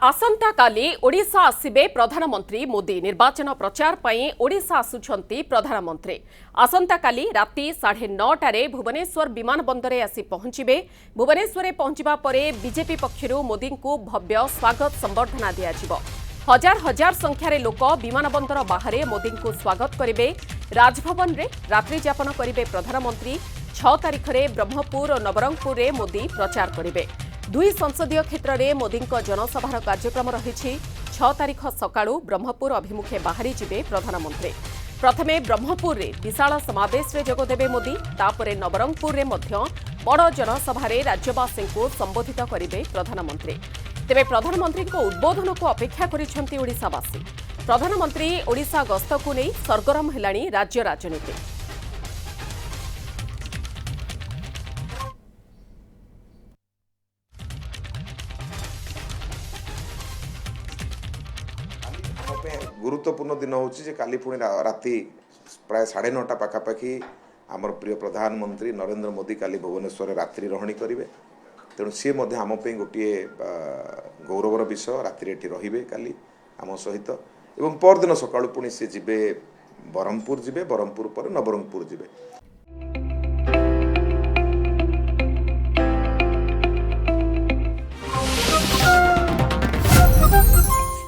आसंता काली ओडिशा आसिबे प्रधानमंत्री मोदी निर्वाचन प्रचार पई ओडिशा आसुछंती प्रधानमंत्री आसंता काली राति 9:30 भुवनेश्वर विमान बंदरे आसी पहुंचिबे। भुवनेश्वर पहुंचिबा परे बीजेपी पक्षरु मोदी को भव्य स्वागत संबर्धना दिया जिवो। हजार हजार संख्यार लोक विमान बंदर बाहर मोदी को स्वागत करेंगे। राजभवन रे रात्रि यापन करेंगे प्रधानमंत्री। 6 तारिख में ब्रह्मपुर और नवरंगपुर रे मोदी प्रचार करेंगे। 2 संसदीय क्षेत्र में मोदी जनसभार कार्यक्रम रही। 6 तारिख सकाळु ब्रह्मपुर अभिमुखे बाहरी जिबे प्रधानमंत्री। प्रथमे ब्रह्मपुर रे विशाल समावेश रे जोगदेबे मोदी। तापरे नवरंगपुर रे मध्य बड़ जनसभा राज्यवासी को संबोधित करेंगे प्रधानमंत्री। तेबे प्रधानमंत्री को उद्बोधन को अपेक्षा करिसेंती ओडिशावासी। प्रधानमंत्री ओडिशा गस्त को नहीं सरगरम हेलाणी राज्य राजनीति। गुरुत्वपूर्ण दिन होची काली पुणी राति प्राय 9:30 पाखापाखि आमर प्रिय प्रधानमंत्री नरेंद्र मोदी काली भुवनेश्वर रात्रि रहणी करेंगे। तेणु सी आम गोटे गौरवर विषय राति रे काली आम सहित एवं परदिन सकाळु पुणी सी जिबे ब्रह्मपुर जिबे। ब्रह्मपुर पर नवरंगपुर जिबे।